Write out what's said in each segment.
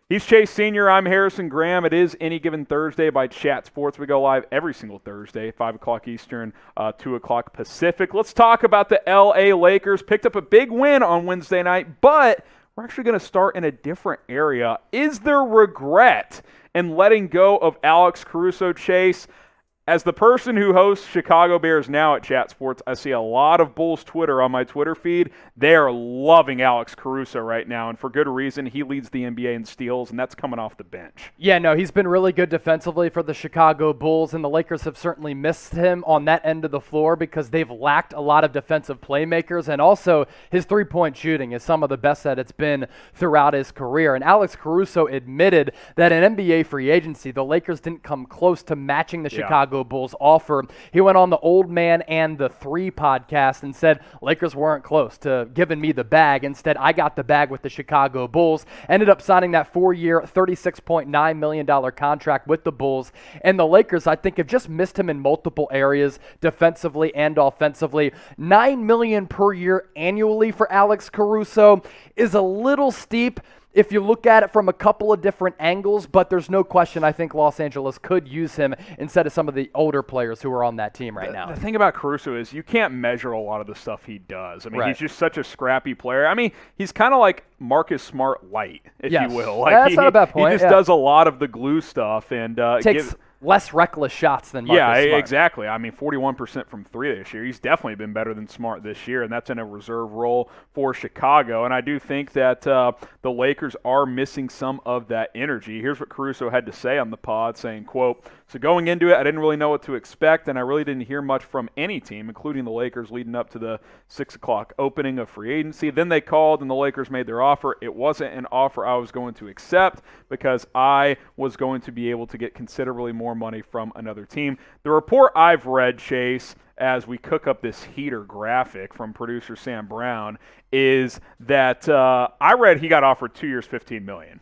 He's Chase Sr. I'm Harrison Graham. It is Any Given Thursday by Chat Sports. We go live every single Thursday, 5 o'clock Eastern, 2 o'clock Pacific. Let's talk about the L.A. Lakers. Picked up a big win on Wednesday night, but we're actually going to start in a different area. Is there regret in letting go of Alex Caruso, Chase? As the person who hosts Chicago Bears now at Chat Sports, I see a lot of Bulls Twitter on my Twitter feed. They are loving Alex Caruso right now, and for good reason. He leads the NBA in steals, and that's coming off the bench. Yeah, no, he's been really good defensively for the Chicago Bulls, and the Lakers have certainly missed him on that end of the floor because they've lacked a lot of defensive playmakers, and also his three-point shooting is some of the best that it's been throughout his career. And Alex Caruso admitted that in NBA free agency, the Lakers didn't come close to matching the Chicago Bulls offer. He went on the Old Man and the Three podcast and said Lakers weren't close to giving me the bag. Instead, I got the bag with the Chicago Bulls. Ended up signing that 4-year, $36.9 million contract with the Bulls. And the Lakers, I think, have just missed him in multiple areas, defensively and offensively. $9 million per year annually for Alex Caruso is a little steep if you look at it from a couple of different angles, but there's no question I think Los Angeles could use him instead of some of the older players who are on that team right now. The thing about Caruso is you can't measure a lot of the stuff he does. I mean, He's just such a scrappy player. I mean, he's kind of like Marcus Smart light, if you will. Like, that's not a bad point. He just does a lot of the glue stuff and takes less reckless shots than Marcus Smart. Yeah, exactly. I mean, 41% from three this year. He's definitely been better than Smart this year, and that's in a reserve role for Chicago. And I do think that the Lakers are missing some of that energy. Here's what Caruso had to say on the pod, saying, quote, "So going into it, I didn't really know what to expect, and I really didn't hear much from any team, including the Lakers, leading up to the 6 o'clock opening of free agency. Then they called, and the Lakers made their offer. It wasn't an offer I was going to accept because I was going to be able to get considerably more money from another team." The report I've read, Chase, as we cook up this heater graphic from producer Sam Brown, is that I read he got offered 2 years, $15 million.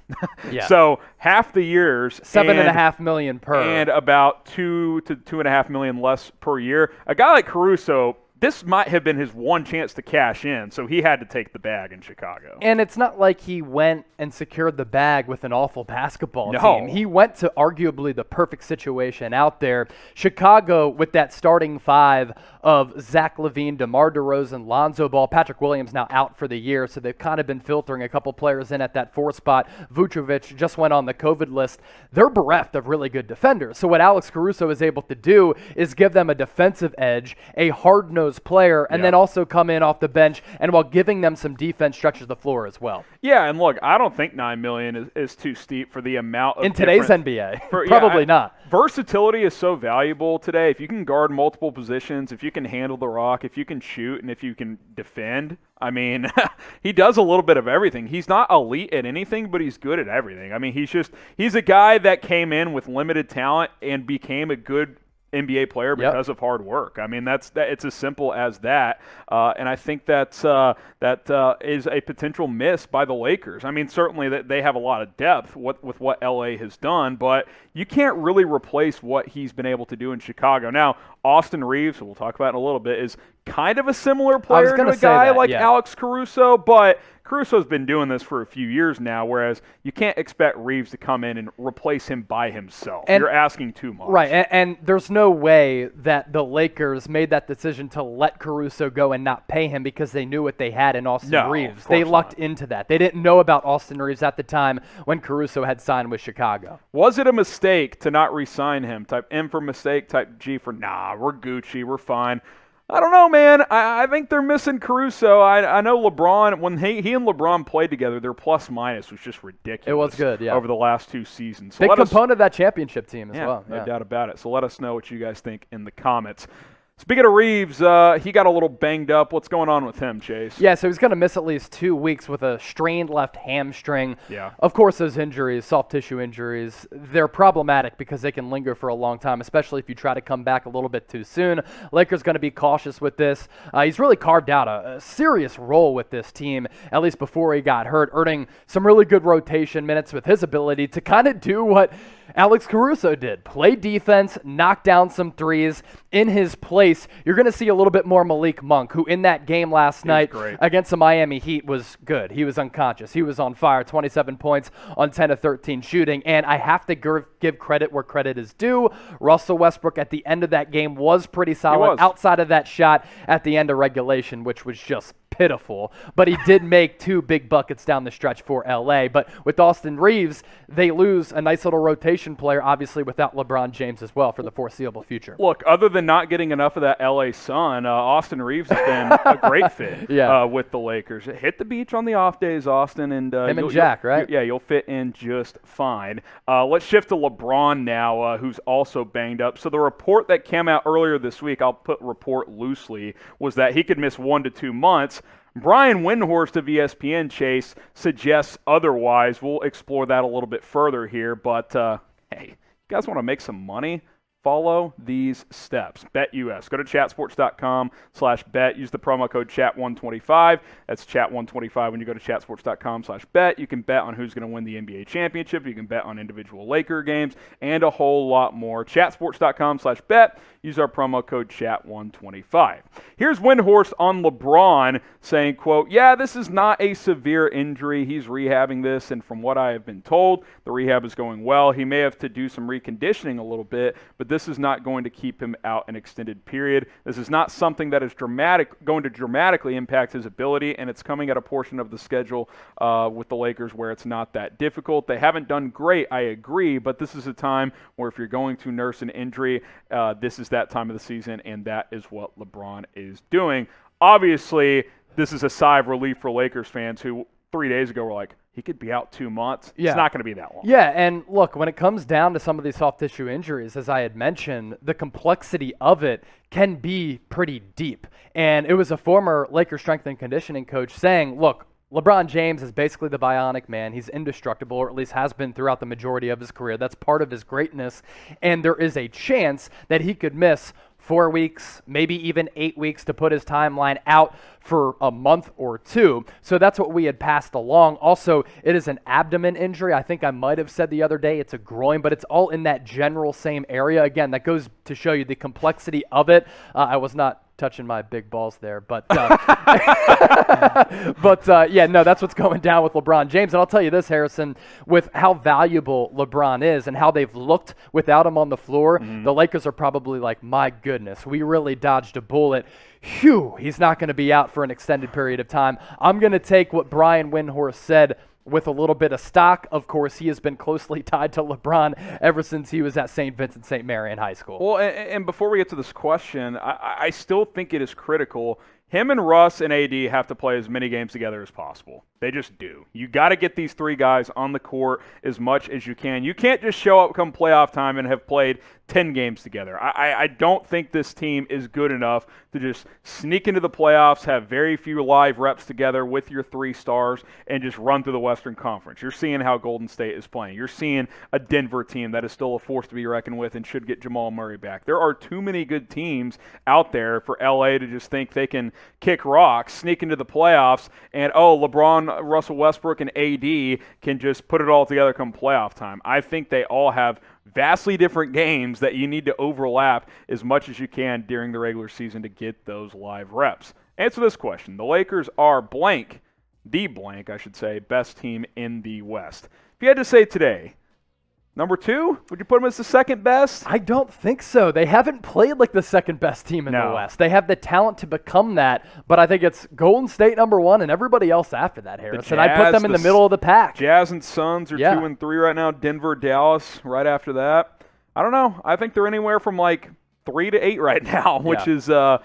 Yeah. So half the years, $7.5 million per, and about $2 to $2.5 million less per year. A guy like Caruso, this might have been his one chance to cash in, so he had to take the bag in Chicago. And it's not like he went and secured the bag with an awful basketball team. He went to arguably the perfect situation out there. Chicago, with that starting five of Zach LaVine, DeMar DeRozan, Lonzo Ball, Patrick Williams now out for the year, so they've kind of been filtering a couple players in at that fourth spot. Vucevic just went on the COVID list. They're bereft of really good defenders. So what Alex Caruso is able to do is give them a defensive edge, a hard-nosed player, and then also come in off the bench, and while giving them some defense, stretches the floor as well. Yeah, and look, I don't think $9 million is too steep for the amount of in today's NBA. Probably not. Versatility is so valuable today. If you can guard multiple positions, if you can handle the rock, if you can shoot, and if you can defend, I mean, he does a little bit of everything. He's not elite at anything, but he's good at everything. I mean, he's a guy that came in with limited talent and became a good NBA player because of hard work. I mean, it's as simple as that. And I think that is a potential miss by the Lakers. I mean, certainly that they have a lot of depth with what LA has done, but you can't really replace what he's been able to do in Chicago. Now, Austin Reaves, who we'll talk about in a little bit, is kind of a similar player to a guy like Alex Caruso, but Caruso's been doing this for a few years now, whereas you can't expect Reaves to come in and replace him by himself. You're asking too much. Right, and there's no way that the Lakers made that decision to let Caruso go and not pay him because they knew what they had in Austin Reaves. They lucked into that. They didn't know about Austin Reaves at the time when Caruso had signed with Chicago. Was it a mistake to not re-sign him? Type M for mistake, type G for nah, we're Gucci, we're fine. I don't know, man. I think they're missing Caruso. I know LeBron, when he and LeBron played together, their plus-minus was just ridiculous. It was good, over the last two seasons. So big component of that championship team as well. No doubt about it. So let us know what you guys think in the comments. Speaking of Reaves, he got a little banged up. What's going on with him, Chase? Yeah, so he's going to miss at least 2 weeks with a strained left hamstring. Yeah. Of course, those injuries, soft tissue injuries, they're problematic because they can linger for a long time, especially if you try to come back a little bit too soon. Lakers going to be cautious with this. He's really carved out a serious role with this team, at least before he got hurt, earning some really good rotation minutes with his ability to kind of do what Alex Caruso did. Play defense, knock down some threes. In his place, place, you're going to see a little bit more Malik Monk, who in that game last night against the Miami Heat was good. He was unconscious. He was on fire, 27 points on 10 of 13 shooting. And I have to give credit where credit is due. Russell Westbrook at the end of that game was pretty solid outside of that shot at the end of regulation, which was just pitiful, but he did make 2 big buckets down the stretch for LA. But with Austin Reaves, they lose a nice little rotation player, obviously without LeBron James as well for the foreseeable future. Look, other than not getting enough of that LA sun, Austin Reaves has been a great fit with the Lakers. Hit the beach on the off days, Austin, and him and Jack, right? You'll fit in just fine. Let's shift to LeBron now, who's also banged up. So the report that came out earlier this week, I'll put report loosely, was that he could miss 1 to 2 months. Brian Windhorst of ESPN, Chase, suggests otherwise. We'll explore that a little bit further here. But, hey, you guys want to make some money? Follow these steps. BetUS. Go to chatsports.com/bet. Use the promo code CHAT125. That's CHAT125 when you go to chatsports.com/bet. You can bet on who's going to win the NBA championship. You can bet on individual Laker games and a whole lot more. Chatsports.com/bet. Use our promo code CHAT125. Here's Windhorst on LeBron saying, quote, yeah, this is not a severe injury. He's rehabbing this, and from what I have been told, the rehab is going well. He may have to do some reconditioning a little bit, but this is not going to keep him out an extended period. This is not something that is going to dramatically impact his ability, and it's coming at a portion of the schedule with the Lakers where it's not that difficult. They haven't done great, I agree, but this is a time where if you're going to nurse an injury, this is that time of the season, and that is what LeBron is doing. Obviously, this is a sigh of relief for Lakers fans who 3 days ago were like, he could be out 2 months. Yeah. It's not going to be that long. Yeah, and look, when it comes down to some of these soft tissue injuries, as I had mentioned, the complexity of it can be pretty deep. And it was a former Lakers strength and conditioning coach saying, look, LeBron James is basically the bionic man. He's indestructible, or at least has been throughout the majority of his career. That's part of his greatness. And there is a chance that he could miss 4 weeks, maybe even 8 weeks to put his timeline out for a month or 2. So that's what we had passed along. Also, it is an abdomen injury. I think I might have said the other day it's a groin, but it's all in that general same area. Again, that goes to show you the complexity of it. I was not touching my big balls there, but yeah, no, that's what's going down with LeBron James. And I'll tell you this, Harrison, with how valuable LeBron is and how they've looked without him on the floor, the Lakers are probably like, my goodness, we really dodged a bullet. Phew, he's not going to be out for an extended period of time. I'm going to take what Brian Windhorst said with a little bit of stock. Of course, he has been closely tied to LeBron ever since he was at St. Vincent St. Mary in high school. Well, and before we get to this question, I still think it is critical. Him and Russ and AD have to play as many games together as possible. They just do. You got to get these 3 guys on the court as much as you can. You can't just show up come playoff time and have played 10 games together. I don't think this team is good enough to just sneak into the playoffs, have very few live reps together with your 3 stars, and just run through the Western Conference. You're seeing how Golden State is playing. You're seeing a Denver team that is still a force to be reckoned with and should get Jamal Murray back. There are too many good teams out there for LA to just think they can kick rocks, sneak into the playoffs, and, LeBron, Russell Westbrook, and AD can just put it all together come playoff time. I think they all have vastly different games that you need to overlap as much as you can during the regular season to get those live reps. Answer this question. The Lakers are the blank, I should say, best team in the West. If you had to say today, number 2, would you put them as the second best? I don't think so. They haven't played like the second best team in the West. They have the talent to become that, but I think it's Golden State number 1 and everybody else after that, Harrison. I put them in the middle of the pack. Jazz and Suns are 2 and 3 right now. Denver, Dallas right after that. I don't know. I think they're anywhere from like 3 to 8 right now, which is an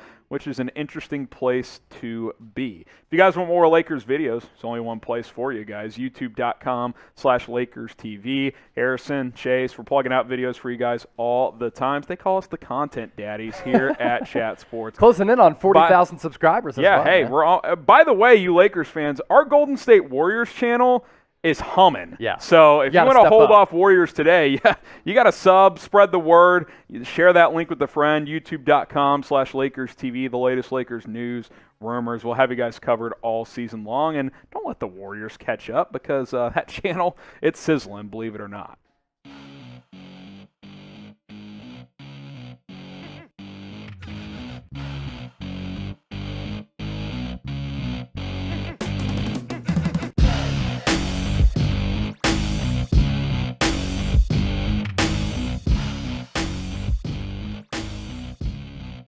interesting place to be. If you guys want more Lakers videos, there's only one place for you guys, youtube.com/LakersTV. Harrison, Chase, we're plugging out videos for you guys all the time. They call us the content daddies here at Chat Sports. Closing in on 40,000 subscribers as well. Hey, we're all, by the way, you Lakers fans, our Golden State Warriors channel is humming. Yeah. So if you want to hold off Warriors today, you got to sub, spread the word, share that link with a friend, youtube.com/LakersTV, the latest Lakers news, rumors. We'll have you guys covered all season long. And don't let the Warriors catch up because that channel, it's sizzling, believe it or not.